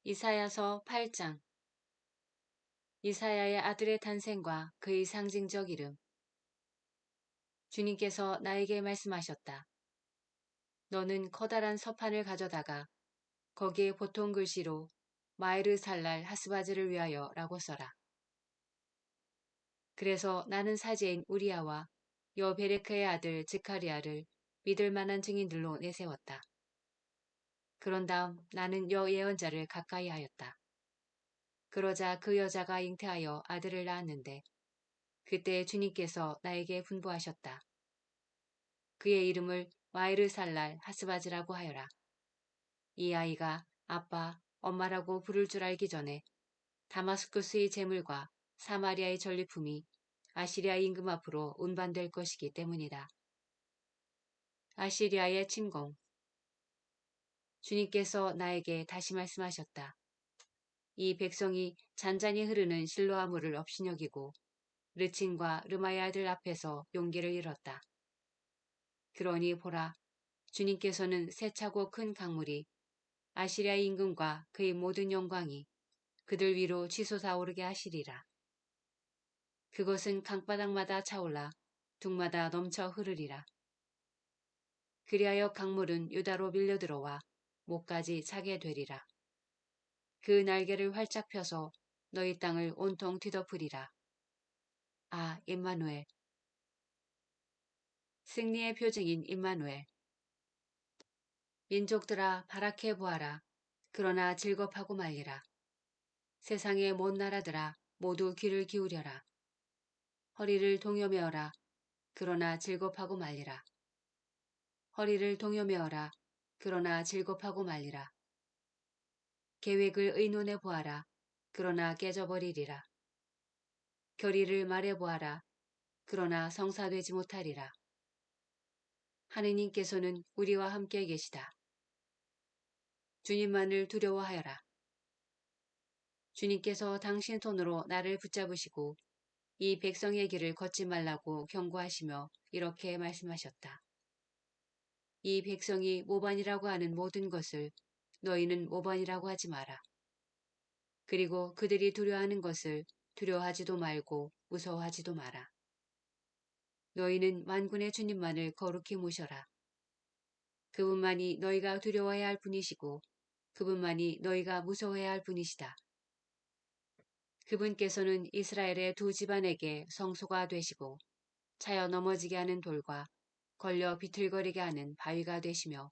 이사야서 8장. 이사야의 아들의 탄생과 그의 상징적 이름. 주님께서 나에게 말씀하셨다. 너는 커다란 서판을 가져다가 거기에 보통 글씨로 마에르살랄 하스바즈를 위하여 라고 써라. 그래서 나는 사제인 우리아와 여베레크의 아들 즈카리아를 믿을 만한 증인들로 내세웠다. 그런 다음 나는 여예언자를 가까이 하였다. 그러자 그 여자가 잉태하여 아들을 낳았는데 그때 주님께서 나에게 분부하셨다. 그의 이름을 마에르살랄 하스바즈라고 하여라. 이 아이가 아빠, 엄마라고 부를 줄 알기 전에 다마스쿠스의 재물과 사마리아의 전리품이 아시리아 임금 앞으로 운반될 것이기 때문이다. 아시리아의 침공. 주님께서 나에게 다시 말씀하셨다. 이 백성이 잔잔히 흐르는 실로아 물을 업신여기고 르친과 르마야들 앞에서 용기를 잃었다. 그러니 보라, 주님께서는 세차고 큰 강물이 아시리아 임금과 그의 모든 영광이 그들 위로 치솟아오르게 하시리라. 그것은 강바닥마다 차올라 둑마다 넘쳐 흐르리라. 그리하여 강물은 유다로 밀려들어와 목까지 차게 되리라. 그 날개를 활짝 펴서 너희 땅을 온통 뒤덮으리라. 아, 임마누엘. 승리의 표징인 임마누엘. 민족들아 바라케 보아라. 그러나 즐겁하고 말리라. 세상의 먼 나라들아 모두 귀를 기울여라. 허리를 동여매어라. 그러나 즐겁하고 말리라. 허리를 동여매어라. 그러나 즐겁하고 말리라. 계획을 의논해 보아라. 그러나 깨져버리리라. 결의를 말해보아라. 그러나 성사되지 못하리라. 하느님께서는 우리와 함께 계시다. 주님만을 두려워하여라. 주님께서 당신 손으로 나를 붙잡으시고 이 백성의 길을 걷지 말라고 경고하시며 이렇게 말씀하셨다. 이 백성이 모반이라고 하는 모든 것을 너희는 모반이라고 하지 마라. 그리고 그들이 두려워하는 것을 두려워하지도 말고 무서워하지도 마라. 너희는 만군의 주님만을 거룩히 모셔라. 그분만이 너희가 두려워해야 할 분이시고 그분만이 너희가 무서워해야 할 분이시다. 그분께서는 이스라엘의 두 집안에게 성소가 되시고 차여 넘어지게 하는 돌과 걸려 비틀거리게 하는 바위가 되시며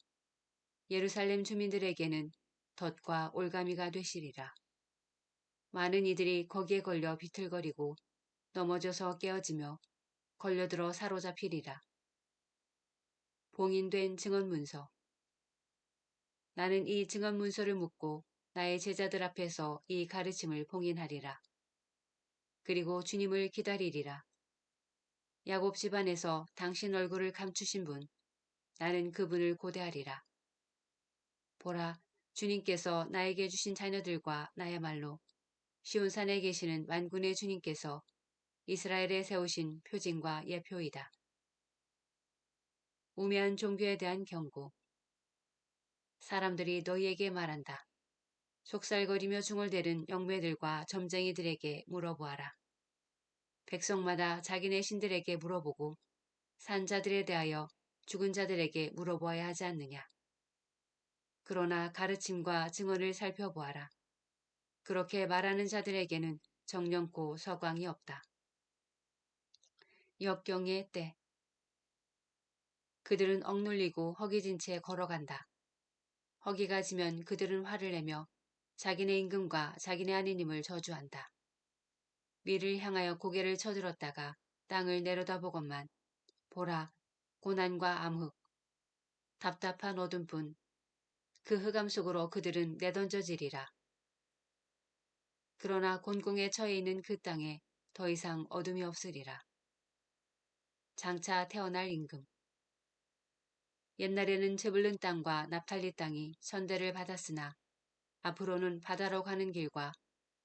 예루살렘 주민들에게는 덫과 올가미가 되시리라. 많은 이들이 거기에 걸려 비틀거리고 넘어져서 깨어지며 걸려들어 사로잡히리라. 봉인된 증언문서. 나는 이 증언문서를 묻고 나의 제자들 앞에서 이 가르침을 봉인하리라. 그리고 주님을 기다리리라. 야곱 집안에서 당신 얼굴을 감추신 분, 나는 그분을 고대하리라. 보라, 주님께서 나에게 주신 자녀들과 나야말로 시온산에 계시는 만군의 주님께서 이스라엘에 세우신 표징과 예표이다. 우매한 종교에 대한 경고. 사람들이 너희에게 말한다. 속살거리며 중얼대는 영매들과 점쟁이들에게 물어보아라. 백성마다 자기네 신들에게 물어보고 산자들에 대하여 죽은 자들에게 물어보아야 하지 않느냐. 그러나 가르침과 증언을 살펴보아라. 그렇게 말하는 자들에게는 정령코 서광이 없다. 역경의 때. 그들은 억눌리고 허기진 채 걸어간다. 허기가 지면 그들은 화를 내며 자기네 임금과 자기네 하느님을 저주한다. 위를 향하여 고개를 쳐들었다가 땅을 내려다보건만 보라, 고난과 암흑, 답답한 어둠뿐 그 흑암 속으로 그들은 내던져지리라. 그러나 곤궁에 처해 있는 그 땅에 더 이상 어둠이 없으리라. 장차 태어날 임금. 옛날에는 제불른 땅과 납탈리 땅이 선대를 받았으나 앞으로는 바다로 가는 길과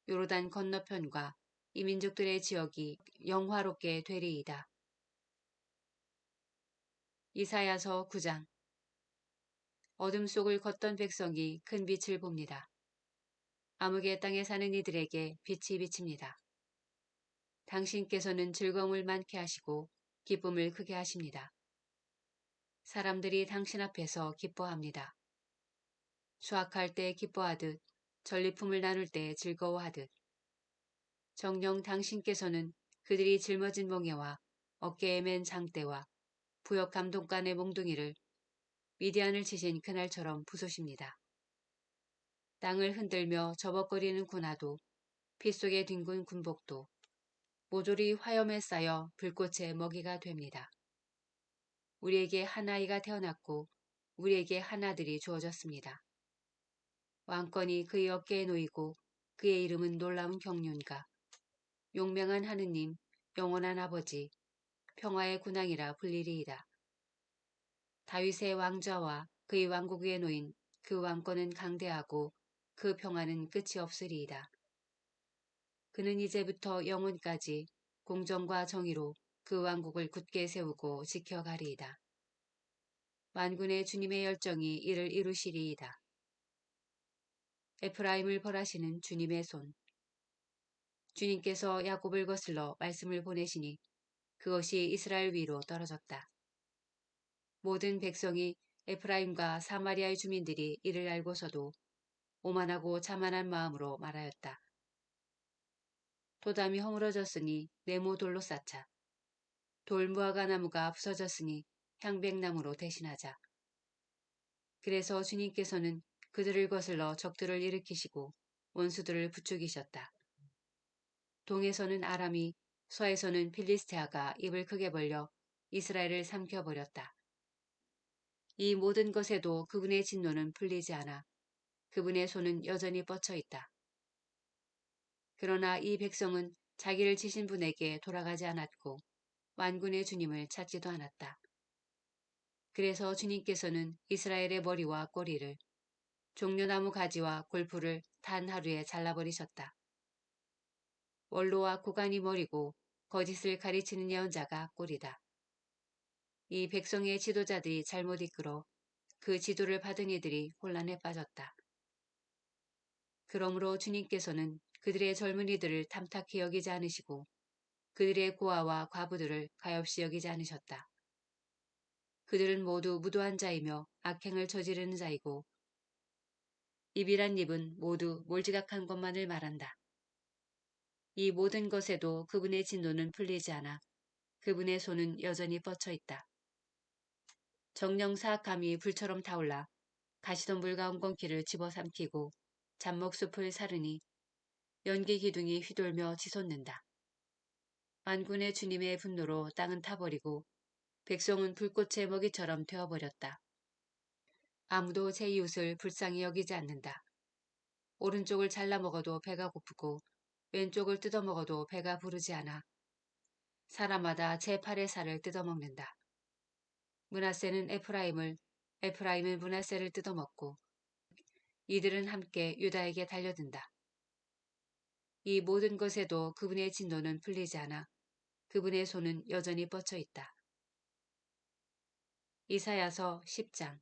요르단 건너편과 이 민족들의 지역이 영화롭게 되리이다. 이사야서 9장. 어둠 속을 걷던 백성이 큰 빛을 봅니다. 암흑의 땅에 사는 이들에게 빛이 비칩니다. 당신께서는 즐거움을 많게 하시고 기쁨을 크게 하십니다. 사람들이 당신 앞에서 기뻐합니다. 수확할 때 기뻐하듯 전리품을 나눌 때 즐거워하듯 정녕 당신께서는 그들이 짊어진 멍에와 어깨에 맨 장대와 부역 감독관의 몽둥이를 미디안을 치신 그날처럼 부수십니다. 땅을 흔들며 저벅거리는 군화도 피 속에 뒹군 군복도 모조리 화염에 쌓여 불꽃의 먹이가 됩니다. 우리에게 한 아이가 태어났고 우리에게 한 아들이 주어졌습니다. 왕권이 그의 어깨에 놓이고 그의 이름은 놀라운 경륜가 용맹한 하느님 영원한 아버지 평화의 군왕이라 불리리이다. 다윗의 왕좌와 그의 왕국 위에 놓인 그 왕권은 강대하고 그 평화는 끝이 없으리이다. 그는 이제부터 영원까지 공정과 정의로 그 왕국을 굳게 세우고 지켜가리이다. 만군의 주님의 열정이 이를 이루시리이다. 에프라임을 벌하시는 주님의 손. 주님께서 야곱을 거슬러 말씀을 보내시니 그것이 이스라엘 위로 떨어졌다. 모든 백성이 에프라임과 사마리아의 주민들이 이를 알고서도 오만하고 자만한 마음으로 말하였다. 도담이 허물어졌으니 네모 돌로 쌓자. 돌무화과 나무가 부서졌으니 향백나무로 대신하자. 그래서 주님께서는 그들을 거슬러 적들을 일으키시고 원수들을 부추기셨다. 동에서는 아람이 서에서는 필리스테아가 입을 크게 벌려 이스라엘을 삼켜버렸다. 이 모든 것에도 그분의 진노는 풀리지 않아 그분의 손은 여전히 뻗쳐 있다. 그러나 이 백성은 자기를 치신 분에게 돌아가지 않았고 만군의 주님을 찾지도 않았다. 그래서 주님께서는 이스라엘의 머리와 꼬리를 종려나무 가지와 골프를 단 하루에 잘라버리셨다. 원로와 고관이 머리고 거짓을 가르치는 예언자가 꼴이다. 이 백성의 지도자들이 잘못 이끌어 그 지도를 받은 이들이 혼란에 빠졌다. 그러므로 주님께서는 그들의 젊은이들을 탐탁히 여기지 않으시고 그들의 고아와 과부들을 가엾이 여기지 않으셨다. 그들은 모두 무도한 자이며 악행을 저지르는 자이고 입이란 입은 모두 몰지각한 것만을 말한다. 이 모든 것에도 그분의 진노는 풀리지 않아 그분의 손은 여전히 뻗쳐 있다. 정령 사악함이 불처럼 타올라 가시덤불 가운 건기를 집어삼키고 잡목숲을 사르니 연기 기둥이 휘돌며 치솟는다. 만군의 주님의 분노로 땅은 타버리고 백성은 불꽃의 먹이처럼 되어버렸다. 아무도 제 이웃을 불쌍히 여기지 않는다. 오른쪽을 잘라 먹어도 배가 고프고 왼쪽을 뜯어 먹어도 배가 부르지 않아 사람마다 제 팔의 살을 뜯어먹는다. 므낫세는 에프라임을, 에프라임은 므낫세를 뜯어먹고 이들은 함께 유다에게 달려든다. 이 모든 것에도 그분의 진노는 풀리지 않아 그분의 손은 여전히 뻗쳐 있다. 이사야서 10장.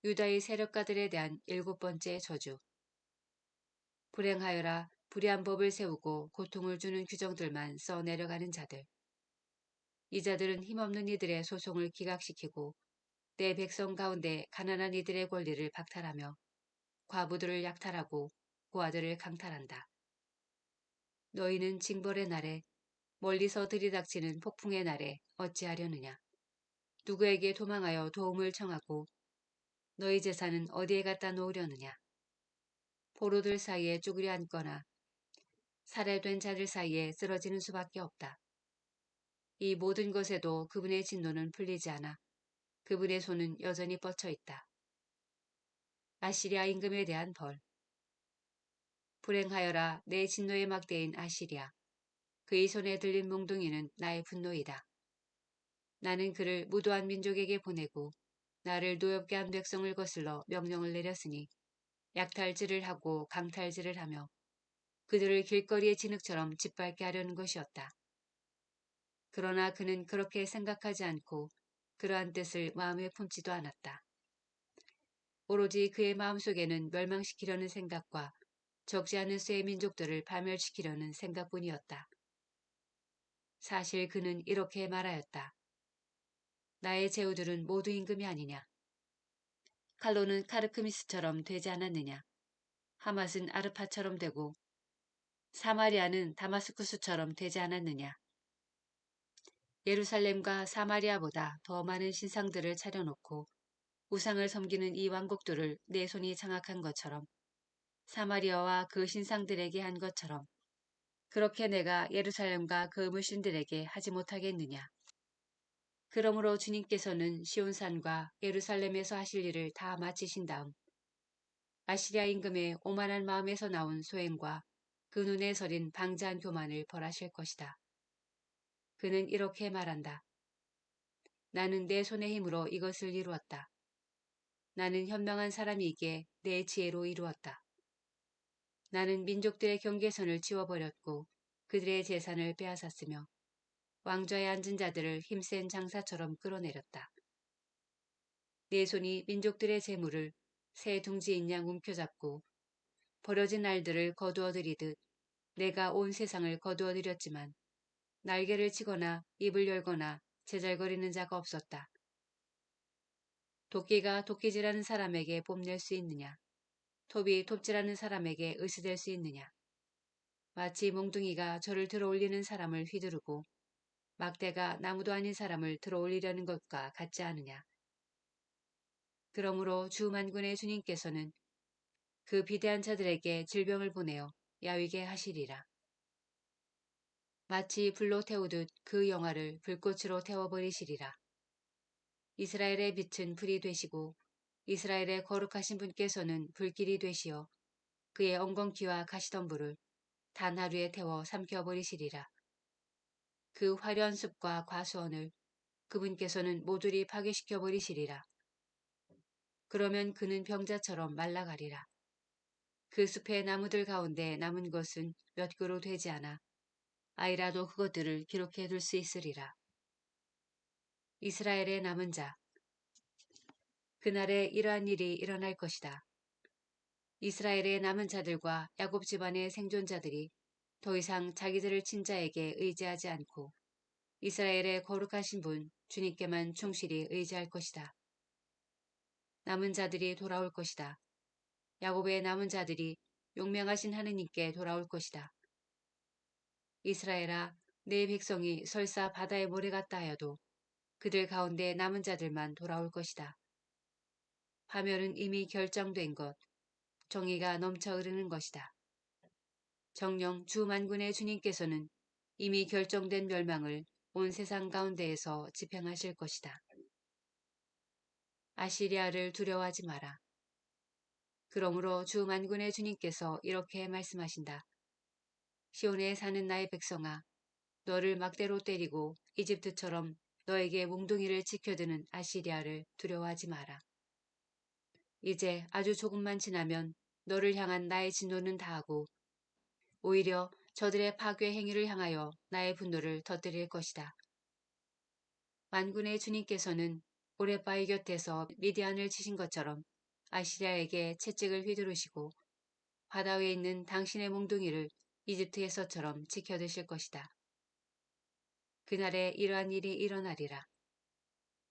유다의 세력가들에 대한 7번째 저주. 불행하여라, 불의한 법을 세우고 고통을 주는 규정들만 써 내려가는 자들. 이 자들은 힘없는 이들의 소송을 기각시키고 내 백성 가운데 가난한 이들의 권리를 박탈하며 과부들을 약탈하고 고아들을 강탈한다. 너희는 징벌의 날에 멀리서 들이닥치는 폭풍의 날에 어찌하려느냐. 누구에게 도망하여 도움을 청하고 너희 재산은 어디에 갖다 놓으려느냐. 포로들 사이에 쭈그려 앉거나 살해된 자들 사이에 쓰러지는 수밖에 없다. 이 모든 것에도 그분의 진노는 풀리지 않아 그분의 손은 여전히 뻗쳐 있다. 아시리아 임금에 대한 벌. 불행하여라 내 진노의 막대인 아시리아. 그의 손에 들린 몽둥이는 나의 분노이다. 나는 그를 무도한 민족에게 보내고 나를 노엽게 한 백성을 거슬러 명령을 내렸으니 약탈질을 하고 강탈질을 하며 그들을 길거리의 진흙처럼 짓밟게 하려는 것이었다. 그러나 그는 그렇게 생각하지 않고 그러한 뜻을 마음에 품지도 않았다. 오로지 그의 마음속에는 멸망시키려는 생각과 적지 않은 수의 민족들을 파멸시키려는 생각뿐이었다. 사실 그는 이렇게 말하였다. 나의 제후들은 모두 임금이 아니냐. 칼로는 카르크미스처럼 되지 않았느냐. 하맛은 아르파처럼 되고 사마리아는 다마스쿠스처럼 되지 않았느냐. 예루살렘과 사마리아보다 더 많은 신상들을 차려놓고 우상을 섬기는 이 왕국들을 내 손이 장악한 것처럼 사마리아와 그 신상들에게 한 것처럼 그렇게 내가 예루살렘과 그 물신들에게 하지 못하겠느냐. 그러므로 주님께서는 시온산과 예루살렘에서 하실 일을 다 마치신 다음 아시리아 임금의 오만한 마음에서 나온 소행과 그 눈에 서린 방자한 교만을 벌하실 것이다. 그는 이렇게 말한다. 나는 내 손의 힘으로 이것을 이루었다. 나는 현명한 사람이기에 내 지혜로 이루었다. 나는 민족들의 경계선을 지워버렸고 그들의 재산을 빼앗았으며 왕좌에 앉은 자들을 힘센 장사처럼 끌어내렸다. 내 손이 민족들의 재물을 새 둥지인 양 움켜잡고 버려진 알들을 거두어들이듯 내가 온 세상을 거두어들였지만 날개를 치거나 입을 열거나 제잘거리는 자가 없었다. 도끼가 도끼질하는 사람에게 뽐낼 수 있느냐? 톱이 톱질하는 사람에게 의스될 수 있느냐? 마치 몽둥이가 저를 들어올리는 사람을 휘두르고 막대가 나무도 아닌 사람을 들어올리려는 것과 같지 않으냐? 그러므로 주 만군의 주님께서는 그 비대한 자들에게 질병을 보내어 야위게 하시리라. 마치 불로 태우듯 그 영화를 불꽃으로 태워버리시리라. 이스라엘의 빛은 불이 되시고 이스라엘의 거룩하신 분께서는 불길이 되시어 그의 엉겅퀴와 가시덤불을 단 하루에 태워 삼켜버리시리라. 그 화려한 숲과 과수원을 그분께서는 모조리 파괴시켜버리시리라. 그러면 그는 병자처럼 말라가리라. 그 숲의 나무들 가운데 남은 것은 몇 그루 되지 않아 아이라도 그것들을 기록해 둘 수 있으리라. 이스라엘의 남은 자. 그날에 이러한 일이 일어날 것이다. 이스라엘의 남은 자들과 야곱 집안의 생존자들이 더 이상 자기들을 친 자에게 의지하지 않고 이스라엘의 거룩하신 분 주님께만 충실히 의지할 것이다. 남은 자들이 돌아올 것이다. 야곱의 남은 자들이 용맹하신 하느님께 돌아올 것이다. 이스라엘아, 내 백성이 설사 바다의 모래 같다 하여도 그들 가운데 남은 자들만 돌아올 것이다. 파멸은 이미 결정된 것, 정의가 넘쳐 흐르는 것이다. 정령 주 만군의 주님께서는 이미 결정된 멸망을 온 세상 가운데에서 집행하실 것이다. 아시리아를 두려워하지 마라. 그러므로 주 만군의 주님께서 이렇게 말씀하신다. 시온에 사는 나의 백성아, 너를 막대로 때리고 이집트처럼 너에게 몽둥이를 지켜드는 아시리아를 두려워하지 마라. 이제 아주 조금만 지나면 너를 향한 나의 진노는 다하고 오히려 저들의 파괴 행위를 향하여 나의 분노를 터뜨릴 것이다. 만군의 주님께서는 오레바위 곁에서 미디안을 치신 것처럼 아시리아에게 채찍을 휘두르시고 바다 위에 있는 당신의 몽둥이를 이집트에서처럼 지켜드실 것이다. 그날에 이러한 일이 일어나리라.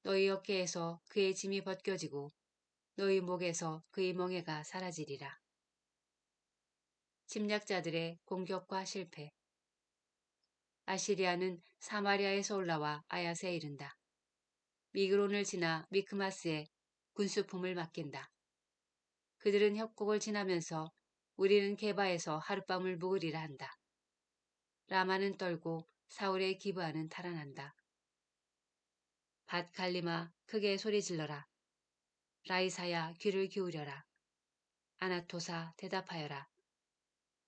너희 어깨에서 그의 짐이 벗겨지고 너희 목에서 그의 멍에가 사라지리라. 침략자들의 공격과 실패. 아시리아는 사마리아에서 올라와 아야세에 이른다. 미그론을 지나 미크마스에 군수품을 맡긴다. 그들은 협곡을 지나면서 우리는 게바에서 하룻밤을 묵으리라 한다. 라마는 떨고 사울의 기브아는 달아난다. 밭 갈리마 크게 소리 질러라. 라이사야 귀를 기울여라. 아나토사 대답하여라.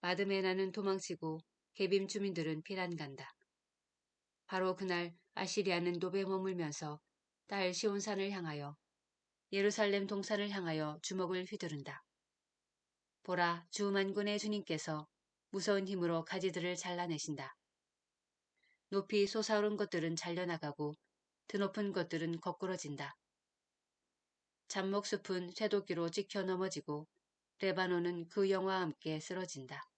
마드메나는 도망치고 게빔 주민들은 피난 간다. 바로 그날 아시리아는 노베 머물면서 딸 시온산을 향하여 예루살렘 동산을 향하여 주먹을 휘두른다. 보라, 주 만군의 주님께서 무서운 힘으로 가지들을 잘라내신다. 높이 솟아오른 것들은 잘려나가고 드높은 것들은 거꾸러진다. 잡목숲은 쇠도끼로 찍혀 넘어지고 레바논은 그 영화와 함께 쓰러진다.